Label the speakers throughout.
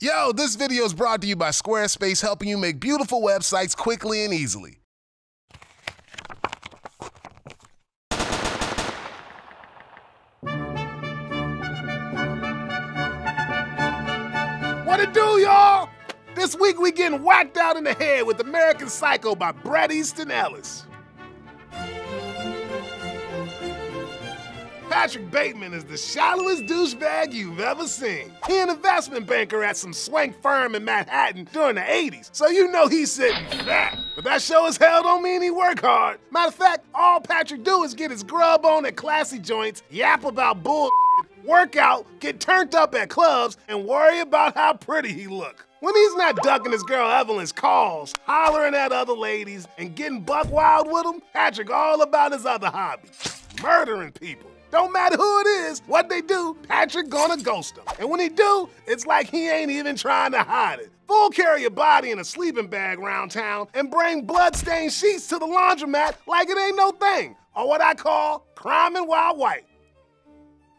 Speaker 1: Yo, this video is brought to you by Squarespace, helping you make beautiful websites quickly and easily. What it do, y'all? This week we getting whacked out in the head with American Psycho by Bret, Easton, Ellis. Patrick Bateman is the shallowest douchebag you've ever seen. He an investment banker at some swank firm in Manhattan during the 80s, so you know he's sitting fat. But that show as hell don't mean he work hard. Matter of fact, all Patrick do is get his grub on at classy joints, yap about bull, work out, get turned up at clubs, and worry about how pretty he look. When he's not ducking his girl Evelyn's calls, hollering at other ladies, and getting buck wild with them, Patrick all about his other hobby, murdering people. Don't matter who it is, what they do, Patrick gonna ghost them. And when he do, it's like he ain't even trying to hide it. Fool carry your body in a sleeping bag round town and bring blood-stained sheets to the laundromat like it ain't no thing, or what I call criming while white.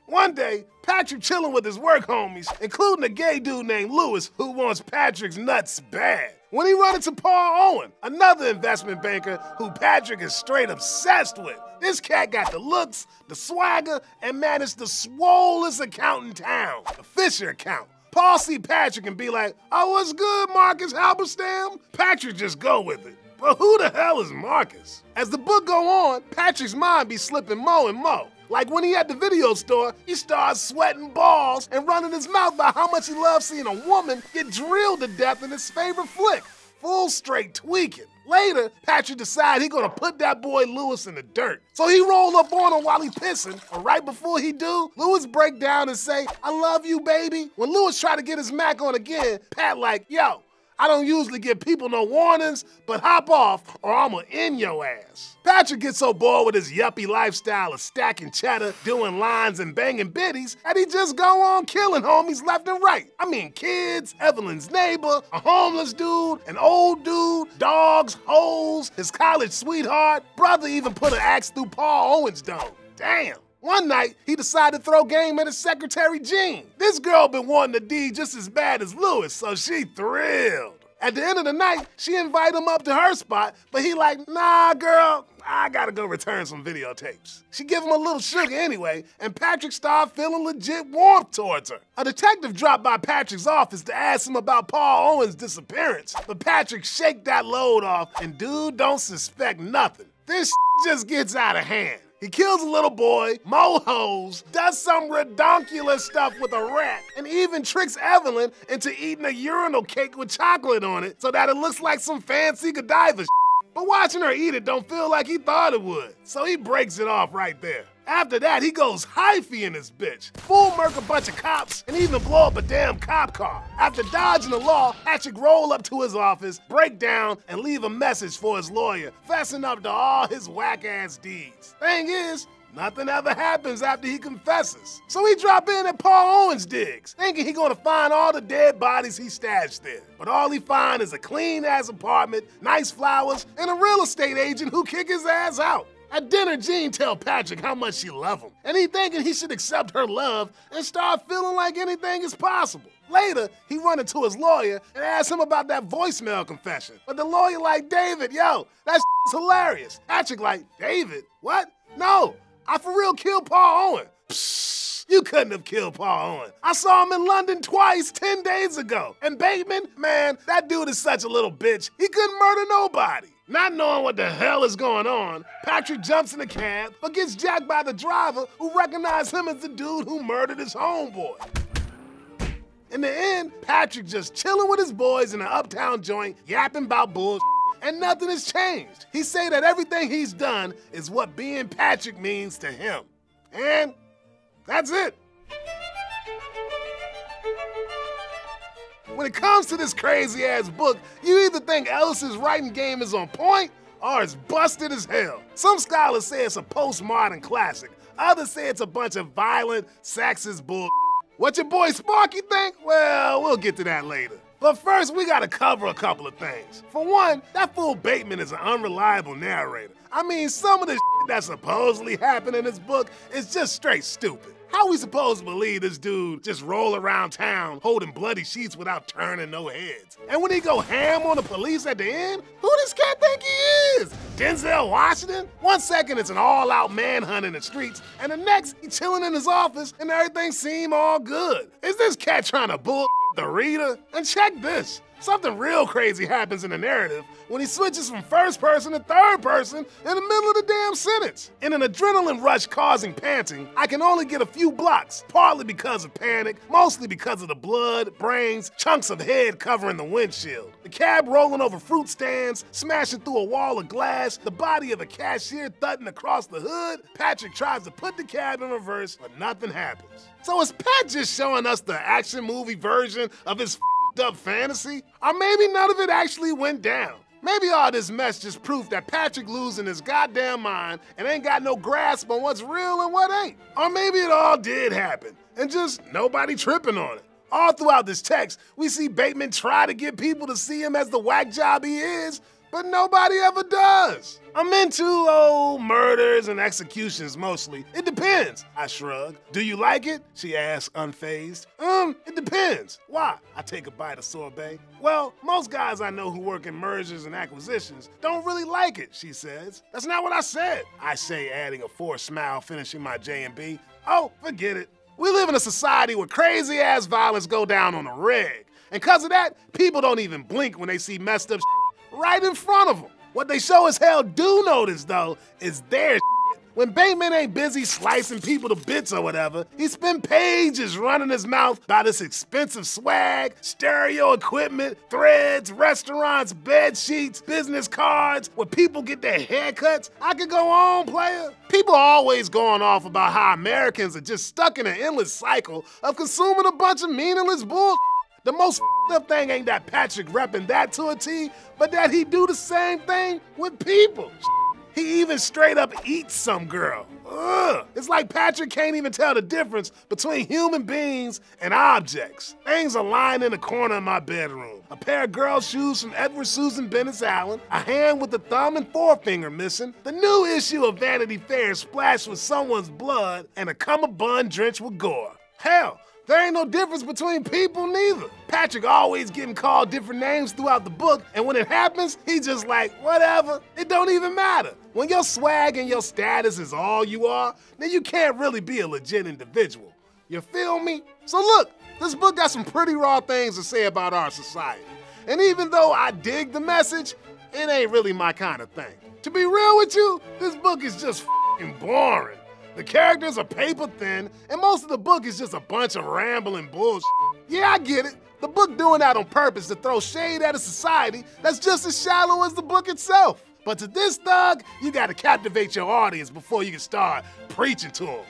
Speaker 1: One day, Patrick chilling with his work homies, including a gay dude named Lewis who wants Patrick's nuts bad, when he run into Paul Owen, another investment banker who Patrick is straight obsessed with. This cat got the looks, the swagger, and managed the swollest account in town, the Fisher account. Paul see Patrick and be like, "Oh, what's good, Marcus Halberstam?" Patrick just go with it. But who the hell is Marcus? As the book go on, Patrick's mind be slipping more and more. Like when he at the video store, he starts sweating balls and running his mouth about how much he loves seeing a woman get drilled to death in his favorite flick. Full straight tweaking. Later, Patrick decide he gonna put that boy Lewis in the dirt. So he roll up on him while he pissing, and right before he do, Lewis break down and say, "I love you, baby." When Lewis try to get his Mac on again, Pat like, "Yo, I don't usually give people no warnings, but hop off or I'ma end your ass." Patrick gets so bored with his yuppie lifestyle of stacking cheddar, doing lines and banging biddies that he just go on killing homies left and right. I mean kids, Evelyn's neighbor, a homeless dude, an old dude, dogs, hoes, his college sweetheart, brother even put an axe through Paul Owen's dome. Damn. One night, he decided to throw game at his secretary, Jean. This girl been wanting the D just as bad as Lewis, so she thrilled. At the end of the night, she invite him up to her spot, but he like, "Nah, girl, I gotta go return some videotapes." She give him a little sugar anyway, and Patrick started feeling legit warmth towards her. A detective dropped by Patrick's office to ask him about Paul Owen's disappearance, but Patrick shake that load off, and dude don't suspect nothing. This just gets out of hand. He kills a little boy, mo-hoes, does some redonkulous stuff with a rat, and even tricks Evelyn into eating a urinal cake with chocolate on it so that it looks like some fancy Godiva shit. But watching her eat it don't feel like he thought it would, so he breaks it off right there. After that, he goes hyphy in this bitch, full murk a bunch of cops, and even blow up a damn cop car. After dodging the law, Patrick roll up to his office, break down, and leave a message for his lawyer, fessing up to all his whack-ass deeds. Thing is, nothing ever happens after he confesses. So he drop in at Paul Owen's digs, thinking he gonna find all the dead bodies he stashed there. But all he find is a clean-ass apartment, nice flowers, and a real estate agent who kick his ass out. At dinner, Jean tell Patrick how much she love him, and he thinking he should accept her love and start feeling like anything is possible. Later, he run into his lawyer and asks him about that voicemail confession. But the lawyer like, "David, yo, that shit's hilarious." Patrick like, "David? What? No, I for real killed Paul Owen." Psst, you couldn't have killed Paul Owen. I saw him in London twice 10 days ago. And Bateman, man, that dude is such a little bitch. He couldn't murder nobody. Not knowing what the hell is going on, Patrick jumps in the cab, but gets jacked by the driver who recognized him as the dude who murdered his homeboy. In the end, Patrick just chilling with his boys in an uptown joint, yapping about bullshit, and nothing has changed. He say that everything he's done is what being Patrick means to him. And that's it. When it comes to this crazy-ass book, you either think Ellis's writing game is on point or it's busted as hell. Some scholars say it's a postmodern classic. Others say it's a bunch of violent, sexist bull. What your boy Sparky think? Well, we'll get to that later. But first, we gotta cover a couple of things. For one, that fool Bateman is an unreliable narrator. I mean, some of the shit that supposedly happened in this book is just straight stupid. How we supposed to believe this dude just roll around town holding bloody sheets without turning no heads? And when he go ham on the police at the end, who does cat think he is? Denzel Washington? One second it's an all-out manhunt in the streets, and the next he chilling in his office and everything seem all good. Is this cat trying to bull the reader? And check this. Something real crazy happens in the narrative when he switches from first person to third person in the middle of the damn sentence. In an adrenaline rush causing panting, I can only get a few blocks, partly because of panic, mostly because of the blood, brains, chunks of head covering the windshield. The cab rolling over fruit stands, smashing through a wall of glass, the body of a cashier thudding across the hood. Patrick tries to put the cab in reverse, but nothing happens. So is Pat just showing us the action movie version of his up fantasy? Or maybe none of it actually went down. Maybe all this mess just proof that Patrick losing his goddamn mind and ain't got no grasp on what's real and what ain't. Or maybe it all did happen and just nobody tripping on it. All throughout this text, we see Bateman try to get people to see him as the whack job he is, but nobody ever does. I'm into, murders and executions mostly. It depends, I shrug. Do you like it? She asks, unfazed. It depends. Why? I take a bite of sorbet. Well, most guys I know who work in mergers and acquisitions don't really like it, she says. That's not what I said, I say, adding a forced smile, finishing my J&B. Oh, forget it. We live in a society where crazy-ass violence go down on the reg. And because of that, people don't even blink when they see messed up right in front of them. What they sure as hell do notice, though, is their shit. When Bateman ain't busy slicing people to bits or whatever, he spend pages running his mouth about this expensive swag, stereo equipment, threads, restaurants, bed sheets, business cards, where people get their haircuts. I could go on, player. People are always going off about how Americans are just stuck in an endless cycle of consuming a bunch of meaningless bull. The most up thing ain't that Patrick repping that to a T, but that he do the same thing with people. He even straight up eats some girl. Ugh. It's like Patrick can't even tell the difference between human beings and objects. Things are lying in the corner of my bedroom. A pair of girl shoes from Edward Susan Bennett's Allen, a hand with the thumb and forefinger missing, the new issue of Vanity Fair splashed with someone's blood, and a cummerbund drenched with gore. Hell, there ain't no difference between people neither. Patrick always getting called different names throughout the book, and when it happens, he just like, whatever, it don't even matter. When your swag and your status is all you are, then you can't really be a legit individual. You feel me? So look, this book got some pretty raw things to say about our society. And even though I dig the message, it ain't really my kind of thing. To be real with you, this book is just f***ing boring. The characters are paper thin, and most of the book is just a bunch of rambling bullshit. Yeah, I get it. The book doing that on purpose to throw shade at a society that's just as shallow as the book itself. But to this thug, you gotta captivate your audience before you can start preaching to them.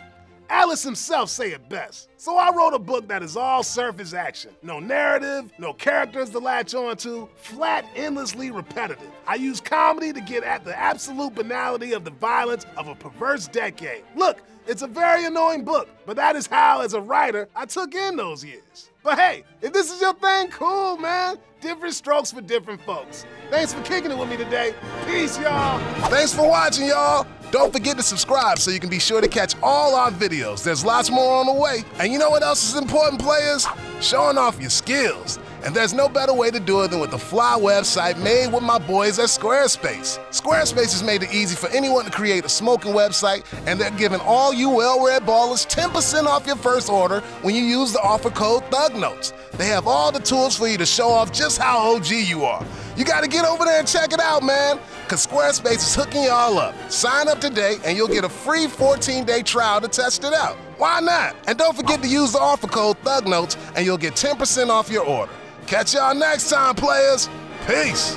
Speaker 1: Ellis himself say it best. So I wrote a book that is all surface action. No narrative, no characters to latch onto, flat, endlessly repetitive. I use comedy to get at the absolute banality of the violence of a perverse decade. Look, it's a very annoying book, but that is how, as a writer, I took in those years. But hey, if this is your thing, cool, man. Different strokes for different folks. Thanks for kicking it with me today. Peace, y'all. Thanks for watching, y'all. Don't forget to subscribe so you can be sure to catch all our videos. There's lots more on the way. And you know what else is important, players? Showing off your skills. And there's no better way to do it than with the fly website made with my boys at Squarespace. Squarespace has made it easy for anyone to create a smoking website, and they're giving all you well-read ballers 10% off your first order when you use the offer code THUGNOTES. They have all the tools for you to show off just how OG you are. You gotta get over there and check it out, man, because Squarespace is hooking y'all up. Sign up today and you'll get a free 14-day trial to test it out. Why not? And don't forget to use the offer code THUGNOTES and you'll get 10% off your order. Catch y'all next time, players. Peace.